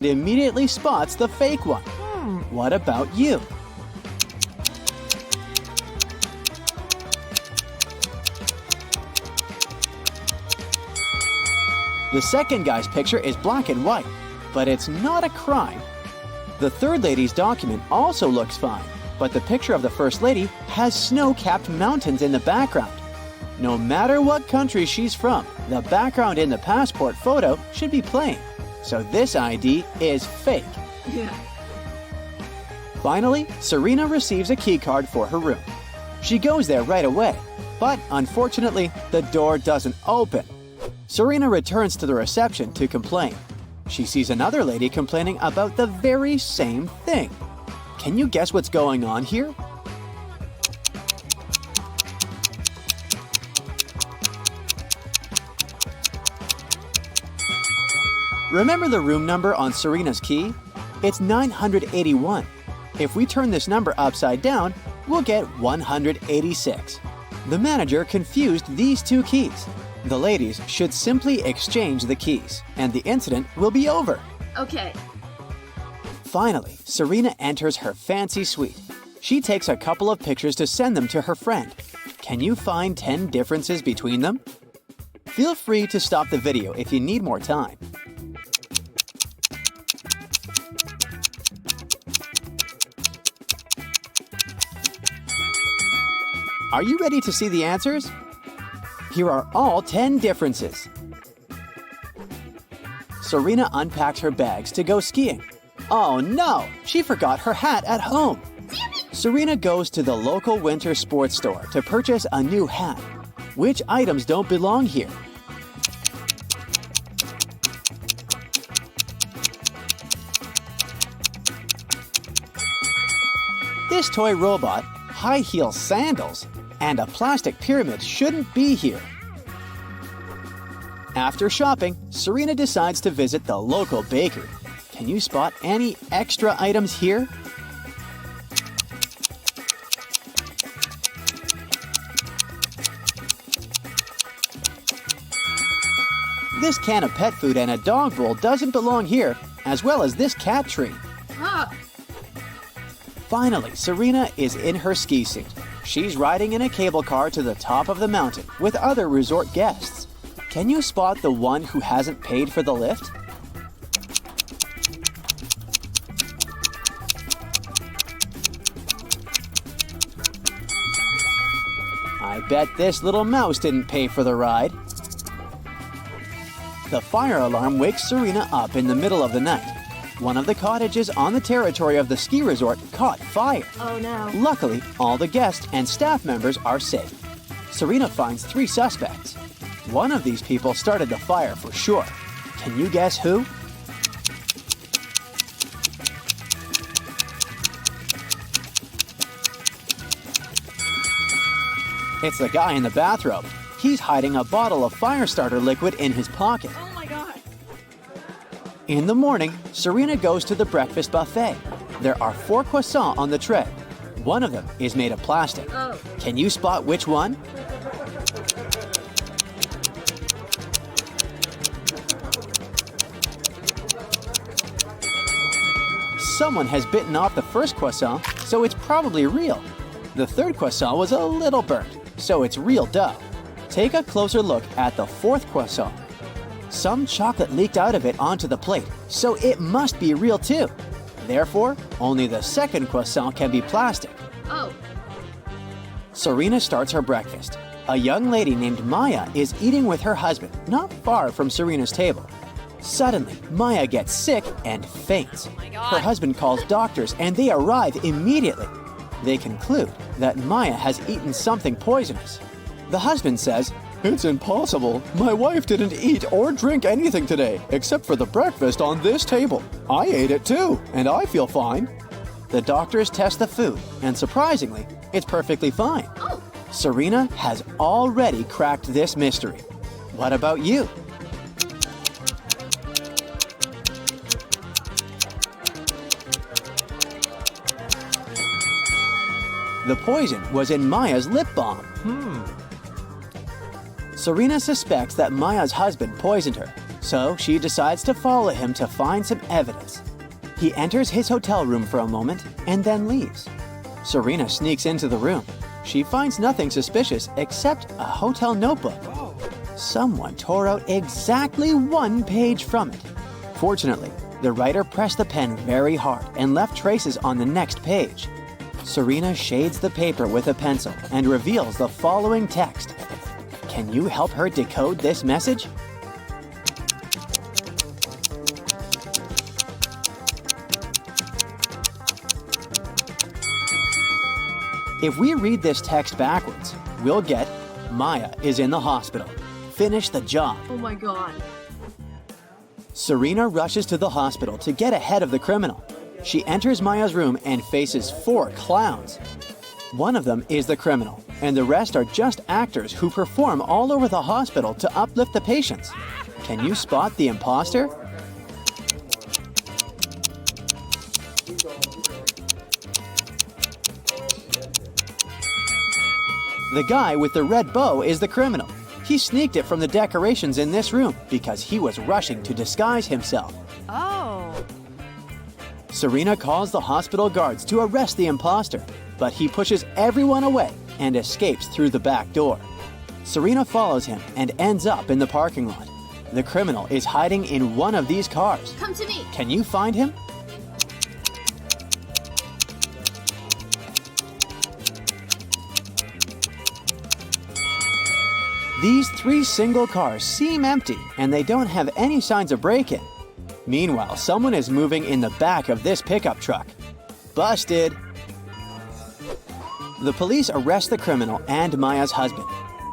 immediately spots the fake one. What about you? The second guy's picture is black and white, but it's not a crime. The third lady's document also looks fine, but the picture of the first lady has snow-capped mountains in the background. No matter what country she's from, the background in the passport photo should be plain. So this ID is fake. Yeah. Finally, Serena receives a key card for her room. She goes there right away, but unfortunately, the door doesn't open. Serena returns to the reception to complain. She sees another lady complaining about the very same thing. Can you guess what's going on here? Remember the room number on Serena's key? It's 981. If we turn this number upside down, we'll get 186. The manager confused these two keys. The ladies should simply exchange the keys, and the incident will be over. Okay. Finally, Serena enters her fancy suite. She takes a couple of pictures to send them to her friend. Can you find 10 differences between them? Feel free to stop the video if you need more time. Are you ready to see the answers? Here are all 10 differences. Serena unpacked her bags to go skiing. Oh no, she forgot her hat at home. Serena goes to the local winter sports store to purchase a new hat. Which items don't belong here? This toy robot, high heel sandals, and a plastic pyramid shouldn't be here. After shopping, Serena decides to visit the local bakery. Can you spot any extra items here? This can of pet food and a dog bowl doesn't belong here, as well as this cat tree. Ah. Finally, Serena is in her ski suit. She's riding in a cable car to the top of the mountain with other resort guests. Can you spot the one who hasn't paid for the lift? I bet this little mouse didn't pay for the ride. The fire alarm wakes Serena up in the middle of the night. One of the cottages on the territory of the ski resort caught fire. Oh no. Luckily, all the guests and staff members are safe. Serena finds 3 suspects. One of these people started the fire for sure. Can you guess who? It's the guy in the bathrobe. He's hiding a bottle of fire starter liquid in his pocket. Oh my god. In the morning, Serena goes to the breakfast buffet. There are 4 croissants on the tray. One of them is made of plastic. Oh. Can you spot which one? Someone has bitten off the first croissant, so it's probably real. The third croissant was a little burnt, so it's real dough. Take a closer look at the 4th croissant. Some chocolate leaked out of it onto the plate, so it must be real too. Therefore, only the 2nd croissant can be plastic. Oh. Serena starts her breakfast. A young lady named Maya is eating with her husband, not far from Serena's table. Suddenly, Maya gets sick and faints. Oh my god. Her husband calls doctors and they arrive immediately. They conclude that Maya has eaten something poisonous. The husband says, "It's impossible. My wife didn't eat or drink anything today, except for the breakfast on this table. I ate it too, and I feel fine." The doctors test the food, and surprisingly, it's perfectly fine. Oh. Serena has already cracked this mystery. What about you? The poison was in Maya's lip balm. Serena suspects that Maya's husband poisoned her, So she decides to follow him to find some evidence. He enters his hotel room for a moment and then leaves. Serena sneaks into the room. She finds nothing suspicious except a hotel notebook. Someone tore out exactly one page from it. Fortunately, the writer pressed the pen very hard and left traces on the next page. Serena shades the paper with a pencil and reveals the following text. Can you help her decode this message? If we read this text backwards, we'll get Maya is in the hospital. Finish the job. Oh my god. Serena rushes to the hospital to get ahead of the criminal. She enters Maya's room and faces 4 clowns. One of them is the criminal, and the rest are just actors who perform all over the hospital to uplift the patients. Can you spot the imposter? The guy with the red bow is the criminal. He sneaked it from the decorations in this room because he was rushing to disguise himself. Oh. Serena calls the hospital guards to arrest the imposter, but he pushes everyone away and escapes through the back door. Serena follows him and ends up in the parking lot. The criminal is hiding in one of these cars. Come to me. Can you find him? These 3 single cars seem empty and they don't have any signs of break-in. Meanwhile, someone is moving in the back of this pickup truck. Busted! The police arrest the criminal and Maya's husband.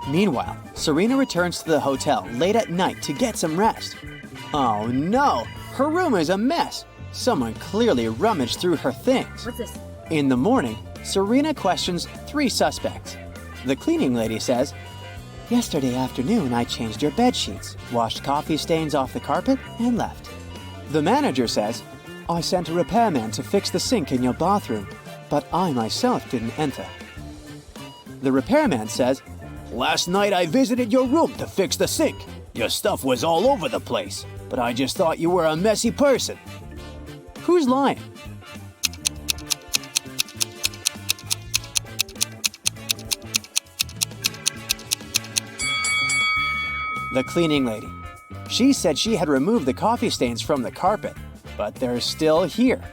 Meanwhile, Serena returns to the hotel late at night to get some rest. Oh no! Her room is a mess! Someone clearly rummaged through her things. What's this? In the morning, Serena questions 3 suspects. The cleaning lady says, "Yesterday afternoon, I changed your bed sheets, washed coffee stains off the carpet, and left." The manager says, "I sent a repairman to fix the sink in your bathroom, but I myself didn't enter." The repairman says, "Last night I visited your room to fix the sink. Your stuff was all over the place, but I just thought you were a messy person." Who's lying? The cleaning lady. She said she had removed the coffee stains from the carpet, but they're still here.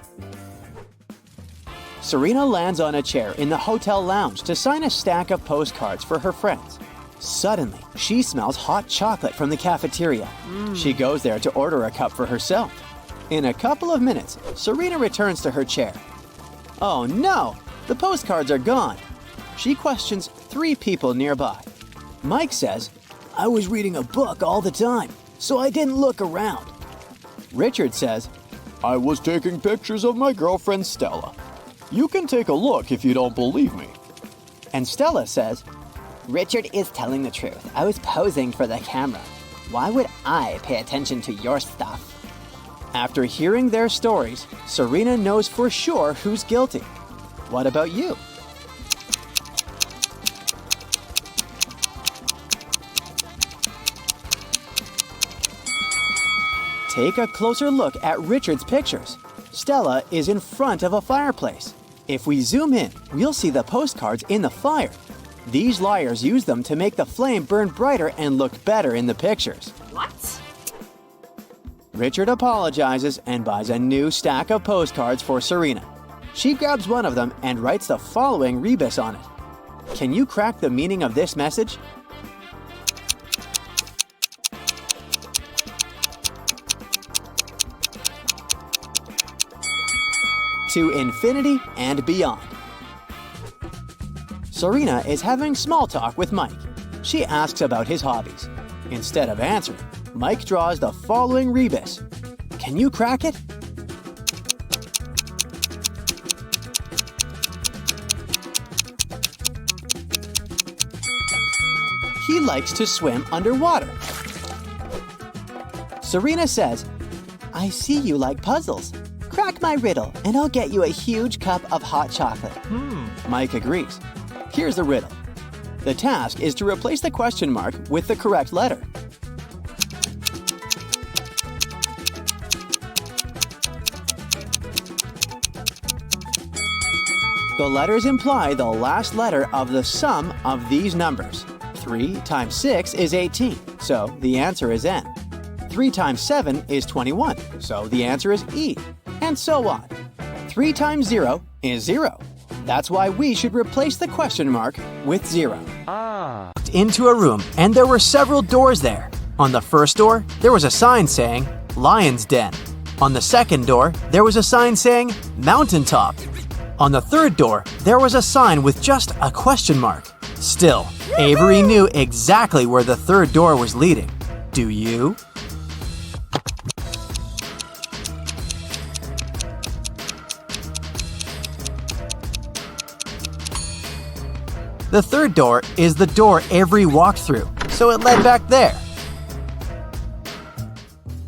Serena lands on a chair in the hotel lounge to sign a stack of postcards for her friends. Suddenly, she smells hot chocolate from the cafeteria. She goes there to order a cup for herself. In a couple of minutes, Serena returns to her chair. Oh no! The postcards are gone. She questions 3 people nearby. Mike says, "I was reading a book all the time, so I didn't look around." Richard says, "I was taking pictures of my girlfriend Stella. You can take a look if you don't believe me." And Stella says, "Richard is telling the truth. I was posing for the camera. Why would I pay attention to your stuff?" After hearing their stories, Serena knows for sure who's guilty. What about you? Take a closer look at Richard's pictures. Stella is in front of a fireplace. If we zoom in, we'll see the postcards in the fire. These liars use them to make the flame burn brighter and look better in the pictures. What? Richard apologizes and buys a new stack of postcards for Serena. She grabs one of them and writes the following rebus on it. Can you crack the meaning of this message? To infinity and beyond. Serena is having small talk with Mike. She asks about his hobbies. Instead of answering, Mike draws the following rebus. Can you crack it? He likes to swim underwater. Serena says, "I see you like puzzles. Crack my riddle and I'll get you a huge cup of hot chocolate." Mike agrees. Here's the riddle. The task is to replace the question mark with the correct letter. The letters imply the last letter of the sum of these numbers. 3 times 6 is 18, so the answer is N. 3 times 7 is 21, so the answer is E, and so on. 3 times 0 is 0. That's why we should replace the question mark with 0. Into a room, and there were several doors there. On the first door, there was a sign saying, Lion's Den. On the second door, there was a sign saying, Mountaintop. On the third door, there was a sign with just a question mark. Still, Avery knew exactly where the third door was leading. Do you? The third door is the door Avery walked through, so it led back there.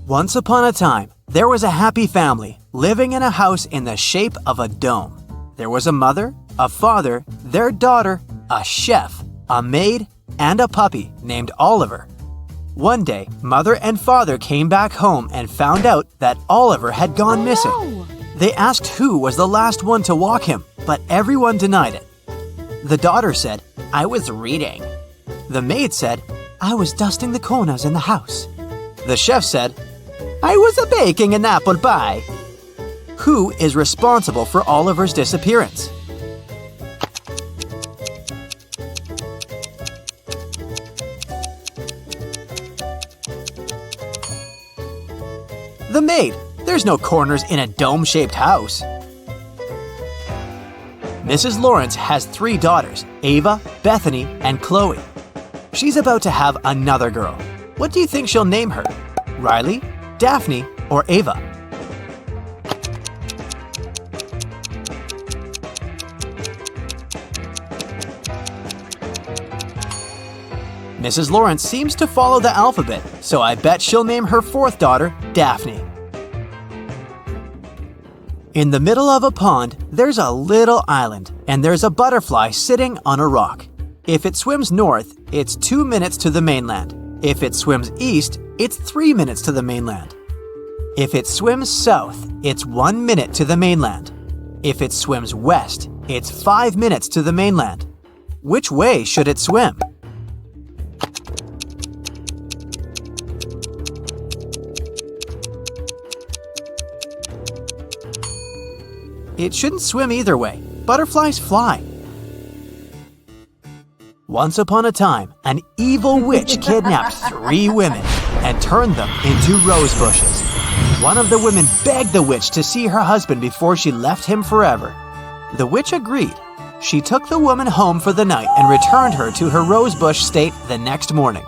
Once upon a time, there was a happy family living in a house in the shape of a dome. There was a mother, a father, their daughter, a chef, a maid, and a puppy named Oliver. One day, mother and father came back home and found out that Oliver had gone missing. They asked who was the last one to walk him, but everyone denied it. The daughter said, I was reading. The maid said, I was dusting the corners in the house. The chef said, I was baking an apple pie. Who is responsible for Oliver's disappearance? The maid. There's no corners in a dome-shaped house. Mrs. Lawrence has 3 daughters, Ava, Bethany, and Chloe. She's about to have another girl. What do you think she'll name her? Riley, Daphne, or Ava? Mrs. Lawrence seems to follow the alphabet, so I bet she'll name her 4th daughter Daphne. In the middle of a pond, there's a little island, and there's a butterfly sitting on a rock. If it swims north, it's 2 minutes to the mainland. If it swims east, it's 3 minutes to the mainland. If it swims south, it's 1 minute to the mainland. If it swims west, it's 5 minutes to the mainland. Which way should it swim? It shouldn't swim either way. Butterflies fly. Once upon a time, an evil witch kidnapped 3 women and turned them into rose bushes. One of the women begged the witch to see her husband before she left him forever. The witch agreed. She took the woman home for the night and returned her to her rosebush state the next morning.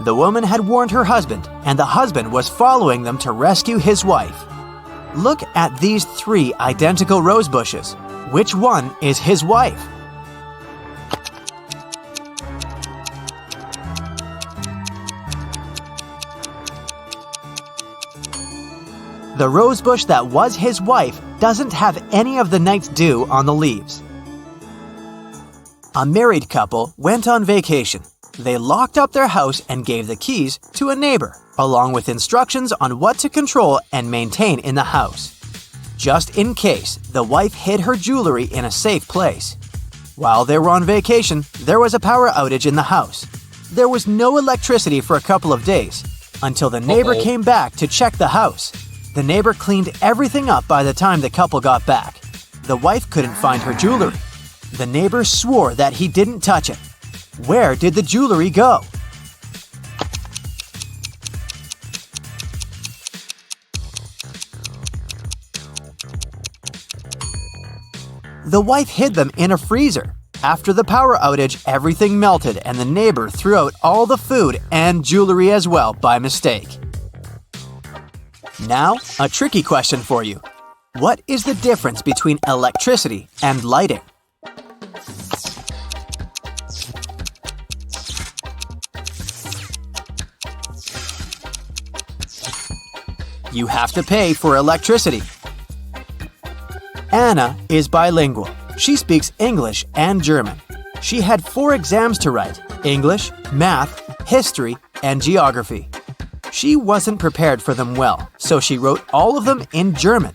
The woman had warned her husband, and the husband was following them to rescue his wife. Look at these 3 identical rose bushes. Which one is his wife? The rosebush that was his wife doesn't have any of the night's dew on the leaves. A married couple went on vacation. They locked up their house and gave the keys to a neighbor, along with instructions on what to control and maintain in the house. Just in case, the wife hid her jewelry in a safe place. While they were on vacation, there was a power outage in the house. There was no electricity for a couple of days, until the neighbor came back to check the house. The neighbor cleaned everything up by the time the couple got back. The wife couldn't find her jewelry. The neighbor swore that he didn't touch it. Where did the jewelry go? The wife hid them in a freezer. After the power outage, everything melted and the neighbor threw out all the food and jewelry as well by mistake. Now, a tricky question for you. What is the difference between electricity and lighting? You have to pay for electricity. Anna is bilingual. She speaks English and German. She had 4 exams to write: English, math, history, and geography. She wasn't prepared for them well, so she wrote all of them in German.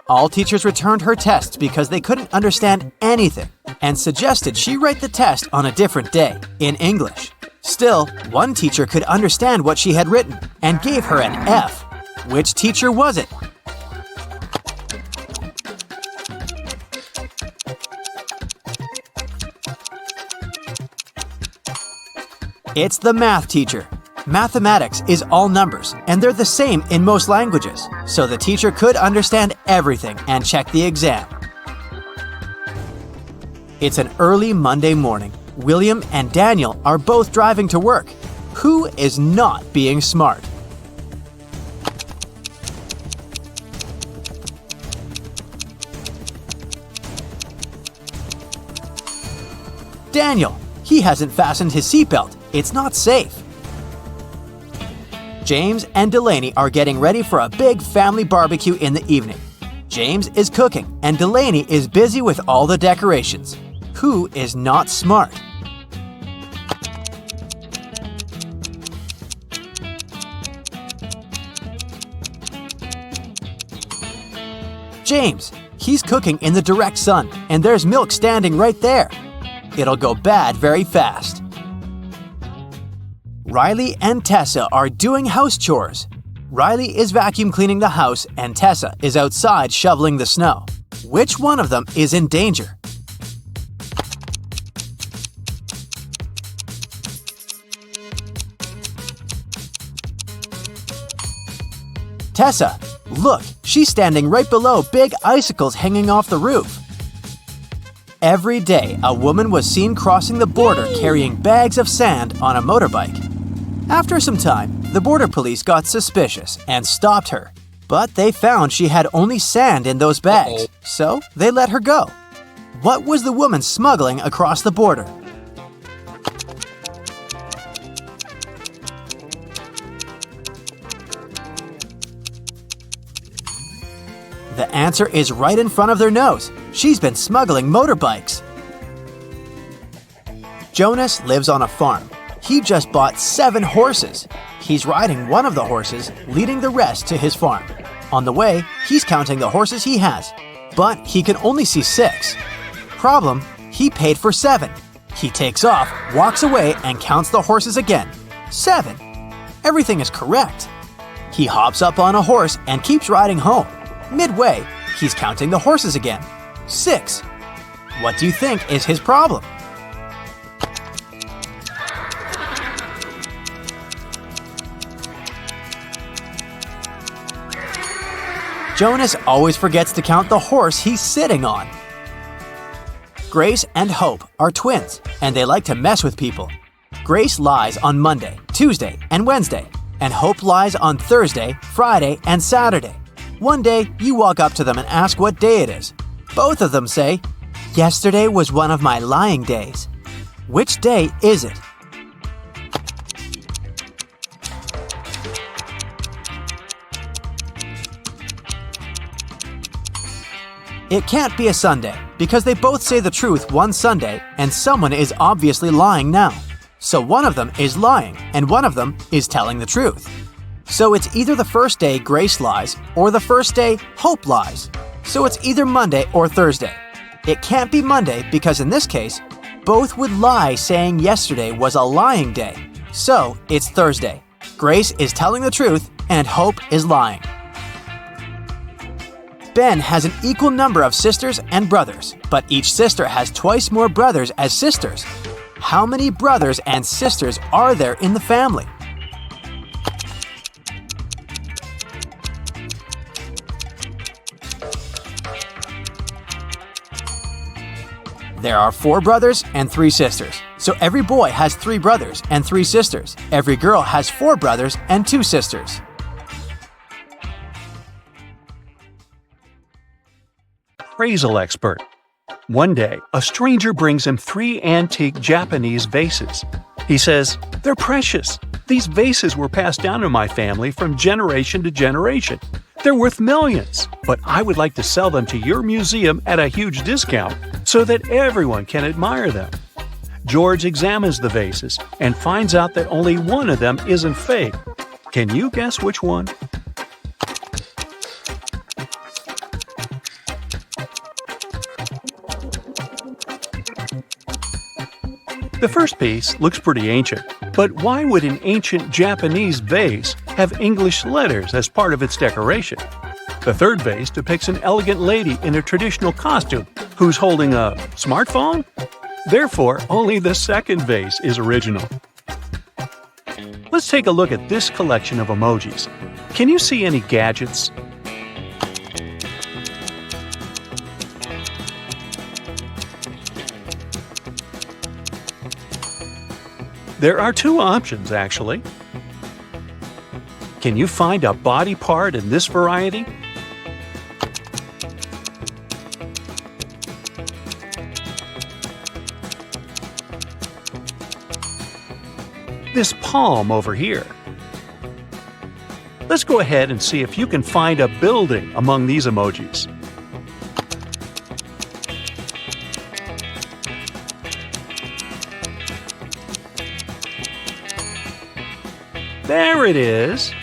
All teachers returned her tests because they couldn't understand anything and suggested she write the test on a different day, in English. Still, one teacher could understand what she had written and gave her an F. Which teacher was it? It's the math teacher. Mathematics is all numbers, and they're the same in most languages, so the teacher could understand everything and check the exam. It's an early Monday morning. William and Daniel are both driving to work. Who is not being smart? Daniel. He hasn't fastened his seatbelt. It's not safe. James and Delaney are getting ready for a big family barbecue in the evening. James is cooking and Delaney is busy with all the decorations. Who is not smart? James. He's cooking in the direct sun and there's milk standing right there. It'll go bad very fast. Riley and Tessa are doing house chores. Riley is vacuum cleaning the house and Tessa is outside shoveling the snow. Which one of them is in danger? Tessa. Look, she's standing right below big icicles hanging off the roof. Every day, a woman was seen crossing the border carrying bags of sand on a motorbike. After some time, the border police got suspicious and stopped her. But they found she had only sand in those bags, so they let her go. What was the woman smuggling across the border? The answer is right in front of their nose. She's been smuggling motorbikes. Jonas lives on a farm. He just bought 7 horses. He's riding one of the horses, leading the rest to his farm. On the way, he's counting the horses he has, but he can only see 6. Problem, he paid for 7. He takes off, walks away, and counts the horses again. 7. Everything is correct. He hops up on a horse and keeps riding home. Midway, he's counting the horses again. 6. What do you think is his problem? Jonas always forgets to count the horse he's sitting on. Grace and Hope are twins, and they like to mess with people. Grace lies on Monday, Tuesday, and Wednesday, and Hope lies on Thursday, Friday, and Saturday. One day, you walk up to them and ask what day it is. Both of them say, "Yesterday was one of my lying days." Which day is it? It can't be a Sunday, because they both say the truth one Sunday and someone is obviously lying now. So one of them is lying and one of them is telling the truth. So it's either the first day Grace lies or the first day Hope lies. So it's either Monday or Thursday. It can't be Monday because in this case, both would lie saying yesterday was a lying day. So it's Thursday. Grace is telling the truth and Hope is lying. Ben has an equal number of sisters and brothers, but each sister has twice more brothers as sisters. How many brothers and sisters are there in the family? There are 4 brothers and 3 sisters. So every boy has 3 brothers and 3 sisters. Every girl has 4 brothers and 2 sisters. Appraisal expert. One day, a stranger brings him 3 antique Japanese vases. He says, "They're precious. These vases were passed down in my family from generation to generation. They're worth millions, but I would like to sell them to your museum at a huge discount so that everyone can admire them." George examines the vases and finds out that only one of them isn't fake. Can you guess which one? The first piece looks pretty ancient, but why would an ancient Japanese vase have English letters as part of its decoration? The third vase depicts an elegant lady in a traditional costume who's holding a smartphone? Therefore, only the second vase is original. Let's take a look at this collection of emojis. Can you see any gadgets? There are two options, actually. Can you find a body part in this variety? This palm over here. Let's go ahead and see if you can find a building among these emojis. There it is!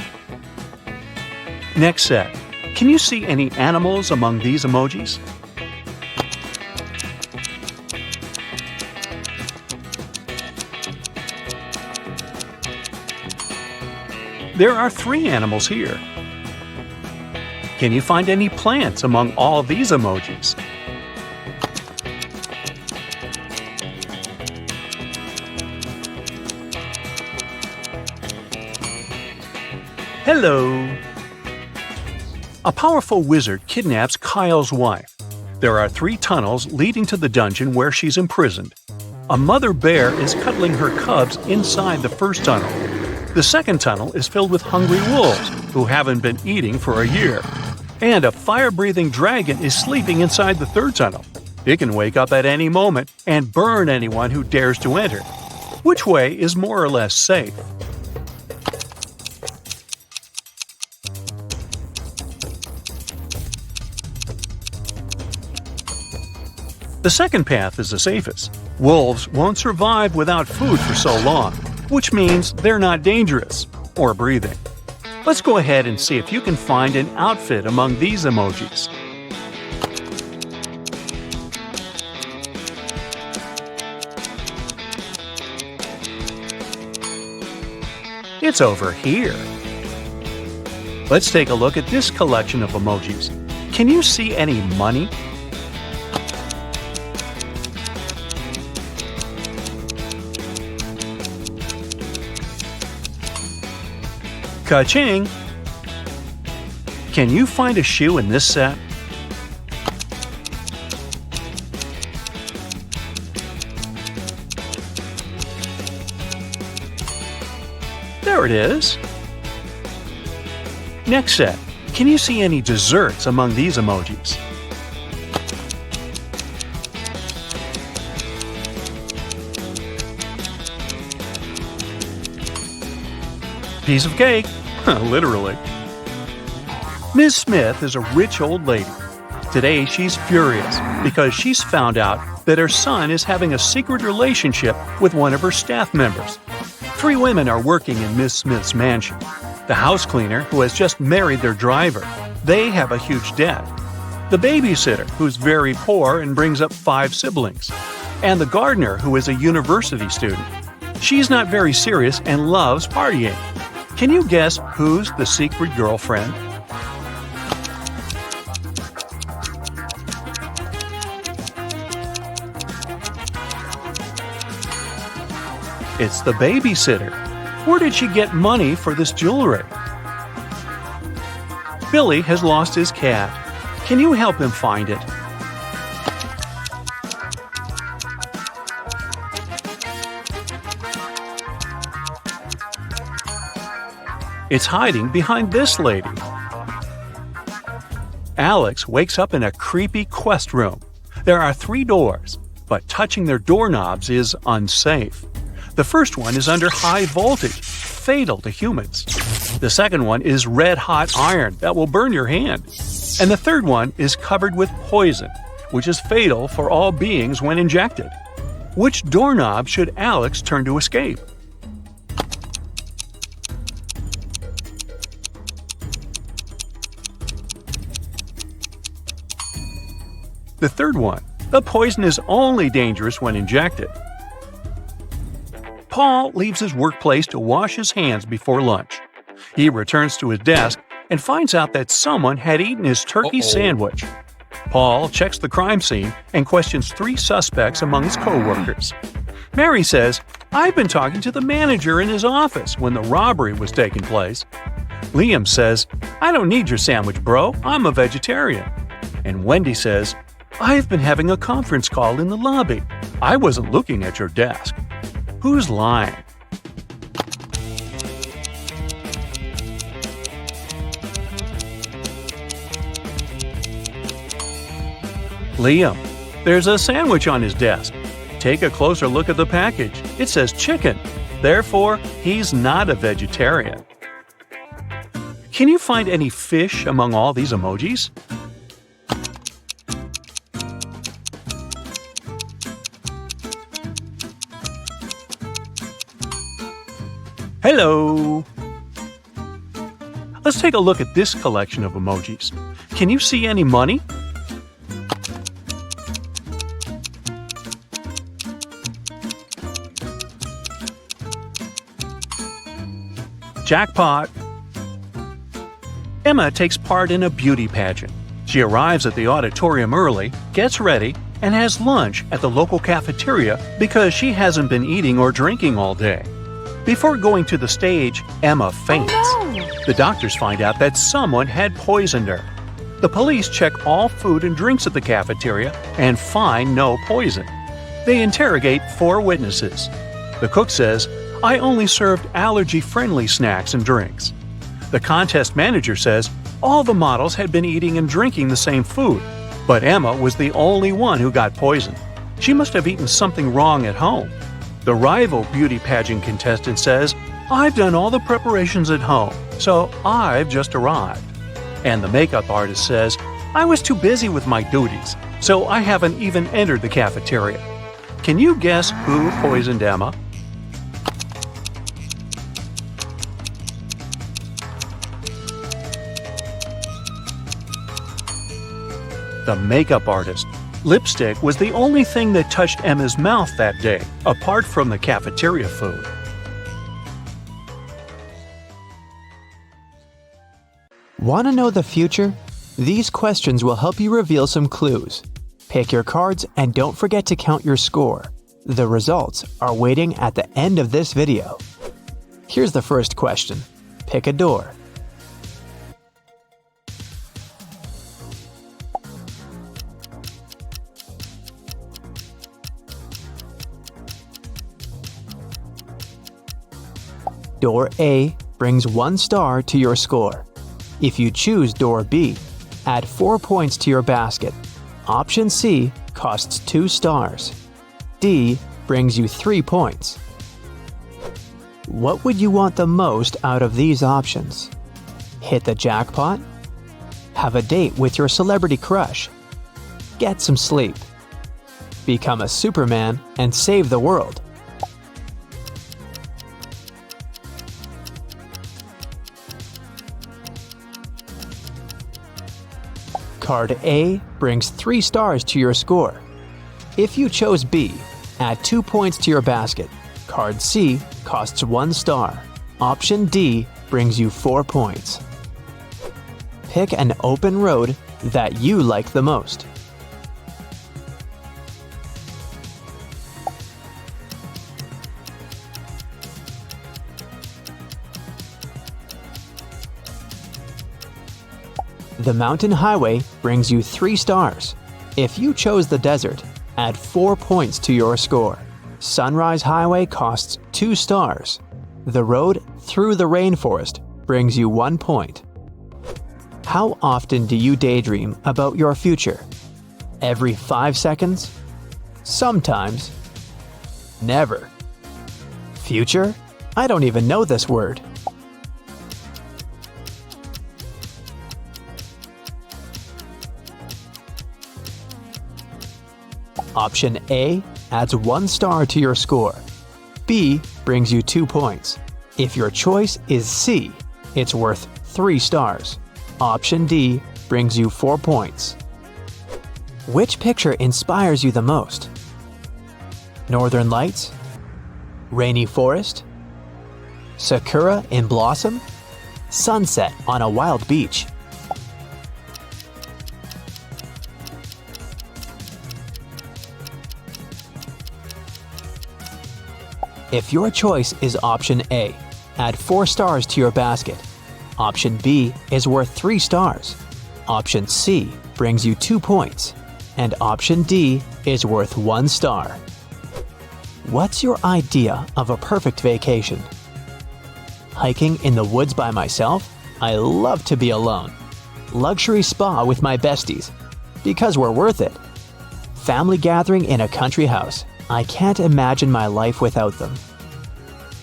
Next set. Can you see any animals among these emojis? There are 3 animals here. Can you find any plants among all these emojis? Hello! A powerful wizard kidnaps Kyle's wife. There are 3 tunnels leading to the dungeon where she's imprisoned. A mother bear is cuddling her cubs inside the first tunnel. The second tunnel is filled with hungry wolves who haven't been eating for a year. And a fire-breathing dragon is sleeping inside the third tunnel. It can wake up at any moment and burn anyone who dares to enter. Which way is more or less safe? The second path is the safest. Wolves won't survive without food for so long, which means they're not dangerous or breathing. Let's go ahead and see if you can find an outfit among these emojis. It's over here. Let's take a look at this collection of emojis. Can you see any money? Ka-ching! Can you find a shoe in this set? There it is! Next set. Can you see any desserts among these emojis? Piece of cake! Literally. Ms. Smith is a rich old lady. Today she's furious because she's found out that her son is having a secret relationship with one of her staff members. 3 women are working in Ms. Smith's mansion. The house cleaner, who has just married their driver, they have a huge debt. The babysitter, who's very poor and brings up 5 siblings. And the gardener, who is a university student. She's not very serious and loves partying. Can you guess who's the secret girlfriend? It's the babysitter. Where did she get money for this jewelry? Billy has lost his cat. Can you help him find it? It's hiding behind this lady. Alex wakes up in a creepy quest room. There are 3 doors, but touching their doorknobs is unsafe. The first one is under high voltage, fatal to humans. The second one is red-hot iron that will burn your hand. And the third one is covered with poison, which is fatal for all beings when injected. Which doorknob should Alex turn to escape? The third one. The poison is only dangerous when injected. Paul leaves his workplace to wash his hands before lunch. He returns to his desk and finds out that someone had eaten his turkey sandwich. Paul checks the crime scene and questions 3 suspects among his co-workers. Mary says, "I've been talking to the manager in his office when the robbery was taking place." Liam says, "I don't need your sandwich, bro. I'm a vegetarian." And Wendy says, "I've been having a conference call in the lobby. I wasn't looking at your desk." Who's lying? Liam. There's a sandwich on his desk. Take a closer look at the package. It says chicken. Therefore, he's not a vegetarian. Can you find any fish among all these emojis? Hello! Let's take a look at this collection of emojis. Can you see any money? Jackpot! Emma takes part in a beauty pageant. She arrives at the auditorium early, gets ready, and has lunch at the local cafeteria because she hasn't been eating or drinking all day. Before going to the stage, Emma faints. Oh, no. The doctors find out that someone had poisoned her. The police check all food and drinks at the cafeteria and find no poison. They interrogate 4 witnesses. The cook says, "I only served allergy-friendly snacks and drinks." The contest manager says all the models had been eating and drinking the same food, but Emma was the only one who got poisoned. She must have eaten something wrong at home. The rival beauty pageant contestant says, "I've done all the preparations at home, so I've just arrived." And the makeup artist says, "I was too busy with my duties, so I haven't even entered the cafeteria." Can you guess who poisoned Emma? The makeup artist. Lipstick was the only thing that touched Emma's mouth that day, apart from the cafeteria food. Want to know the future? These questions will help you reveal some clues. Pick your cards and don't forget to count your score. The results are waiting at the end of this video. Here's the first question. Pick a door. Door A brings 1 star to your score. If you choose door B, add 4 points to your basket. Option C costs 2 stars. D brings you 3 points. What would you want the most out of these options? Hit the jackpot? Have a date with your celebrity crush? Get some sleep? Become a Superman and save the world? Card A brings 3 stars to your score. If you chose B, add 2 points to your basket. Card C costs 1 star. Option D brings you 4 points. Pick an open road that you like the most. The mountain highway brings you 3 stars. If you chose the desert, add 4 points to your score. Sunrise Highway costs 2 stars. The road through the rainforest brings you 1 point. How often do you daydream about your future? Every 5 seconds? Sometimes. Never. Future? I don't even know this word. Option A adds 1 star to your score. B brings you 2 points. If your choice is C, it's worth 3 stars. Option D brings you 4 points. Which picture inspires you the most? Northern Lights? rainy forest, sakura in blossom, sunset on a wild beach. If your choice is option A, add 4 stars to your basket. Option B is worth 3 stars. Option C brings you 2 points. And option D is worth 1 star. What's your idea of a perfect vacation? Hiking in the woods by myself? I love to be alone. Luxury spa with my besties, because we're worth it. Family gathering in a country house. I can't imagine my life without them.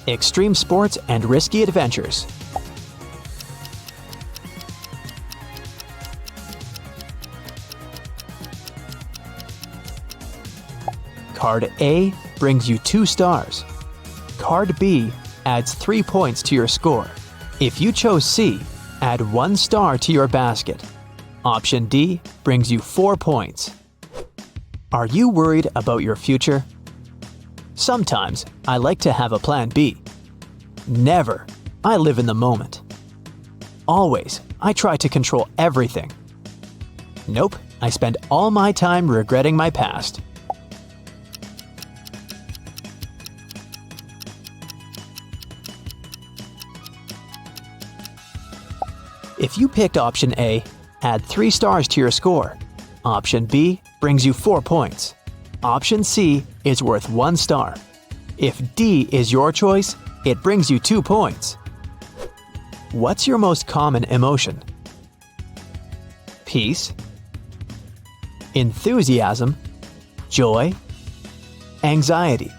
Extreme sports and risky adventures. Card A brings you 2 stars. Card B adds 3 points to your score. If you chose C, add 1 star to your basket. Option D brings you 4 points. Are you worried about your future? Sometimes I like to have a plan B. Never. I live in the moment. Always, I try to control everything. Nope, I spend all my time regretting my past. If you picked option A, add 3 stars to your score. Option B brings you 4 points. Option C is worth 1 star. If D is your choice, it brings you 2 points. What's your most common emotion? Peace, enthusiasm, joy, anxiety.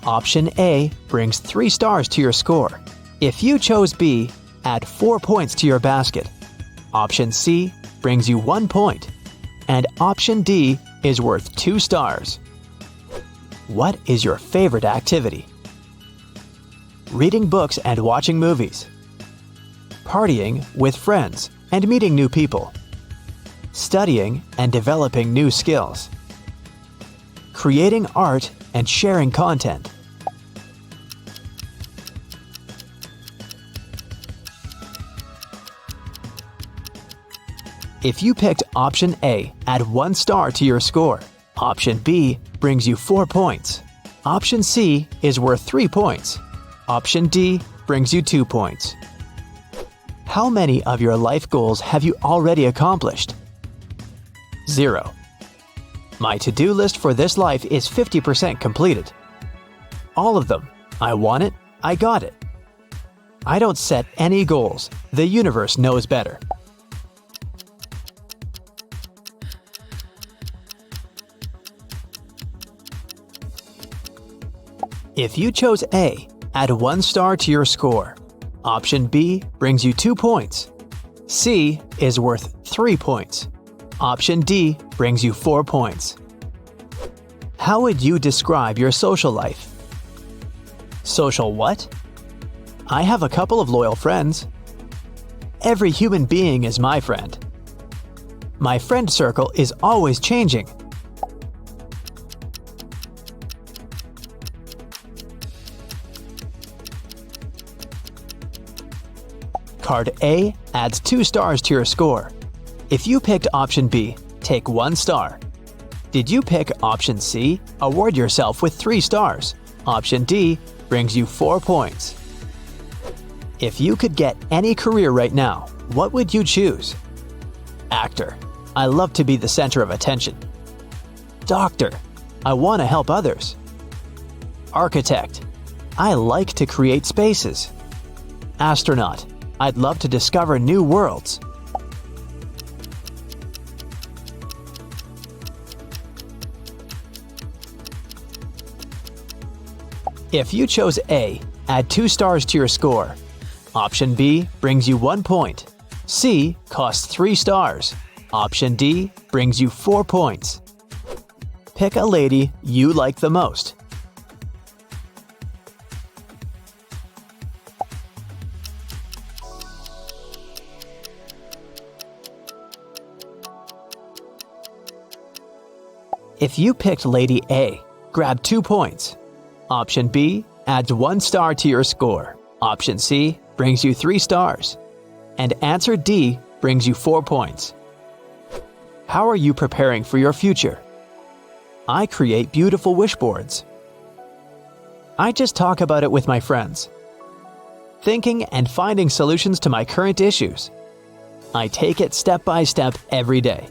Option A brings 3 stars to your score. If you chose B, add 4 points to your basket. Option C brings you 1 point. And option D is worth 2 stars. What is your favorite activity? Reading books and watching movies. Partying with friends and meeting new people. Studying and developing new skills. Creating art and sharing content. If you picked option A, add 1 star to your score. Option B brings you 4 points. Option C is worth 3 points. Option D brings you 2 points. How many of your life goals have you already accomplished? 0. My to-do list for this life is 50% completed. All of them. I want it, I got it. I don't set any goals. The universe knows better. If you chose A, add 1 star to your score. Option B brings you 2 points. C is worth 3 points. Option D brings you 4 points. How would you describe your social life? Social what? I have a couple of loyal friends. Every human being is my friend. My friend circle is always changing. Card A adds 2 stars to your score. If you picked option B, take 1 star. Did you pick option C? Award yourself with 3 stars. Option D brings you 4 points. If you could get any career right now, what would you choose? Actor. I love to be the center of attention. Doctor. I want to help others. Architect. I like to create spaces. Astronaut. I'd love to discover new worlds. If you chose A, add 2 stars to your score. Option B brings you 1 point. C costs 3 stars. Option D brings you 4 points. Pick a lady you like the most. If you picked Lady A, grab 2 points. Option B adds 1 star to your score. Option C brings you 3 stars. And answer D brings you 4 points. How are you preparing for your future? I create beautiful wish boards. I just talk about it with my friends. Thinking and finding solutions to my current issues. I take it step by step every day.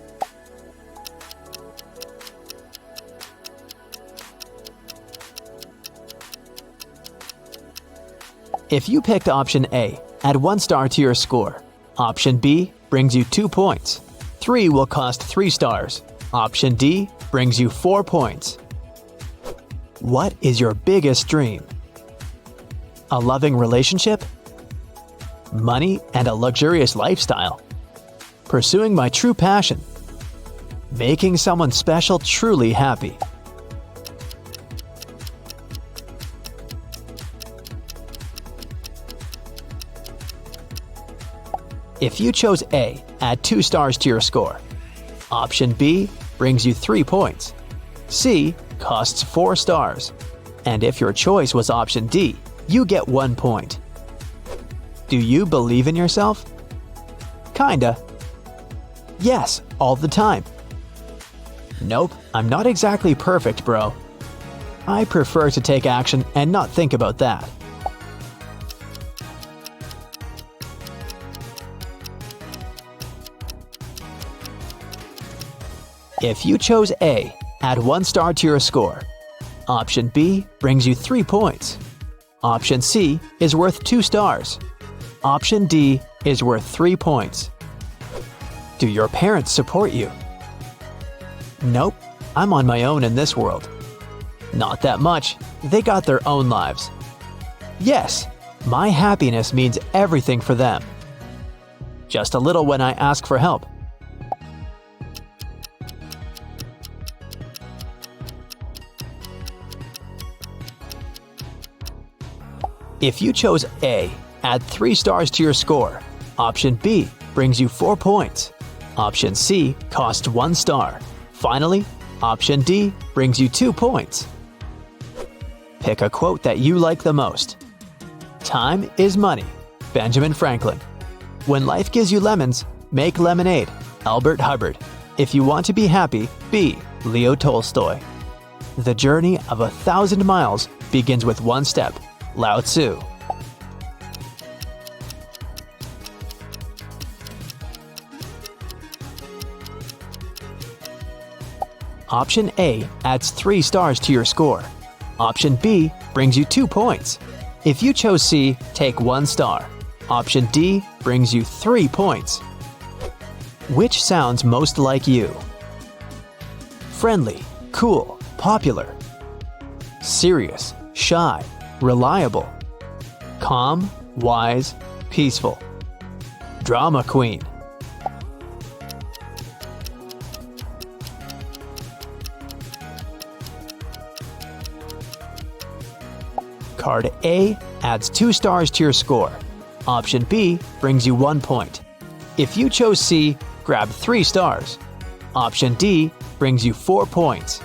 If you picked option A, add 1 star to your score. Option B brings you 2 points. 3 will cost 3 stars. Option D brings you 4 points. What is your biggest dream? A loving relationship? Money and a luxurious lifestyle? Pursuing my true passion? Making someone special truly happy? If you chose A, add 2 stars to your score. Option B brings you 3 points. C costs 4 stars. And if your choice was option D, you get 1 point. Do you believe in yourself? Kinda. Yes, all the time. Nope, I'm not exactly perfect, bro. I prefer to take action and not think about that. If you chose A, add 1 star to your score. Option B brings you 3 points. Option C is worth 2 stars. Option D is worth 3 points. Do your parents support you? Nope, I'm on my own in this world. Not that much, they got their own lives. Yes, my happiness means everything for them. Just a little when I ask for help. If you chose A, add 3 stars to your score. Option B brings you 4 points. Option C costs 1 star. Finally, option D brings you 2 points. Pick a quote that you like the most. Time is money. Benjamin Franklin. When life gives you lemons, make lemonade. Albert Hubbard. If you want to be happy, be Leo Tolstoy. The journey of 1,000 miles begins with 1 step. Lao Tzu. Option A adds 3 stars to your score. Option B brings you 2 points. If you chose C, take 1 star. Option D brings you 3 points. Which sounds most like you? Friendly, cool, popular. Serious, shy, reliable. Calm, wise, peaceful. Drama queen. Card A adds 2 stars to your score. Option B brings you 1 point. If you chose C, grab 3 stars. Option D brings you 4 points.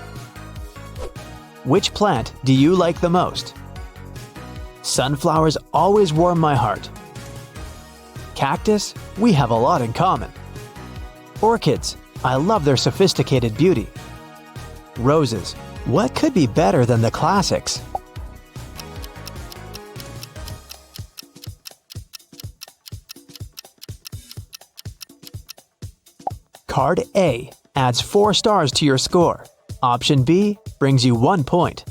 Which plant do you like the most? Sunflowers always warm my heart. Cactus, we have a lot in common. Orchids, I love their sophisticated beauty. Roses, what could be better than the classics? Card A adds 4 stars to your score. Option B brings you 1 point.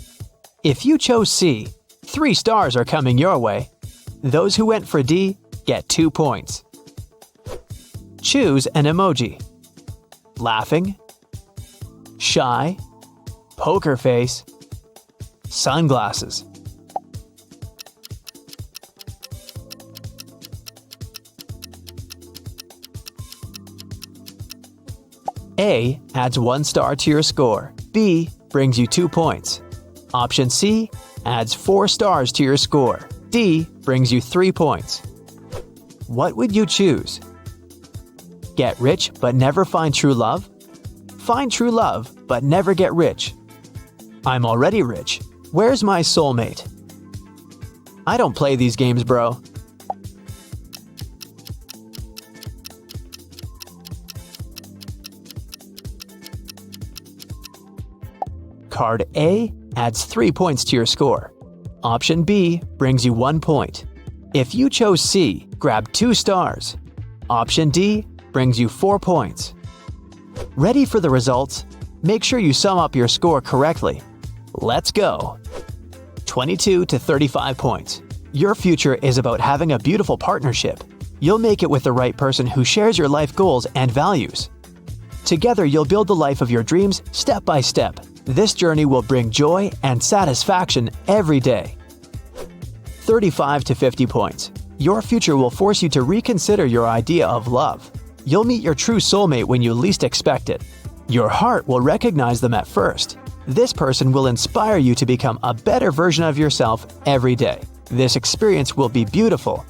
If you chose C, 3 stars are coming your way. Those who went for D get 2 points. Choose an emoji. Laughing, shy, poker face, sunglasses. A adds 1 star to your score. B brings you 2 points. Option C adds 4 stars to your score. D brings you 3 points. What would you choose? Get rich but never find true love? Find true love, but never get rich. I'm already rich. Where's my soulmate? I don't play these games, bro. Card A adds 3 points to your score. Option B brings you 1 point. If you chose C, grab 2 stars. Option D brings you 4 points. Ready for the results? Make sure you sum up your score correctly. Let's go! 22 to 35 points. Your future is about having a beautiful partnership. You'll make it with the right person who shares your life goals and values. Together, you'll build the life of your dreams step by step. This journey will bring joy and satisfaction every day. 35 to 50 points. Your future will force you to reconsider your idea of love. You'll meet your true soulmate when you least expect it. Your heart will recognize them at first. This person will inspire you to become a better version of yourself every day. This experience will be beautiful.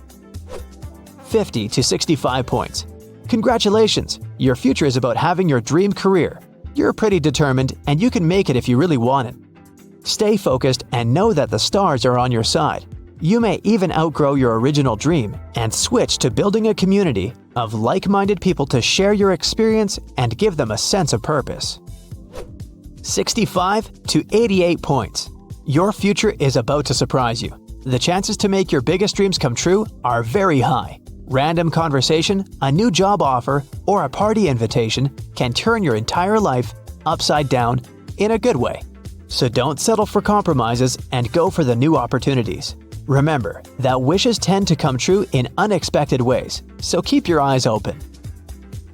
50 to 65 points. Congratulations! Your future is about having your dream career. You're pretty determined, and you can make it if you really want it. Stay focused and know that the stars are on your side. You may even outgrow your original dream and switch to building a community of like-minded people to share your experience and give them a sense of purpose. 65 to 88 points. Your future is about to surprise you. The chances to make your biggest dreams come true are very high. Random conversation, a new job offer, or a party invitation can turn your entire life upside down in a good way. So don't settle for compromises and go for the new opportunities. Remember that wishes tend to come true in unexpected ways, so keep your eyes open.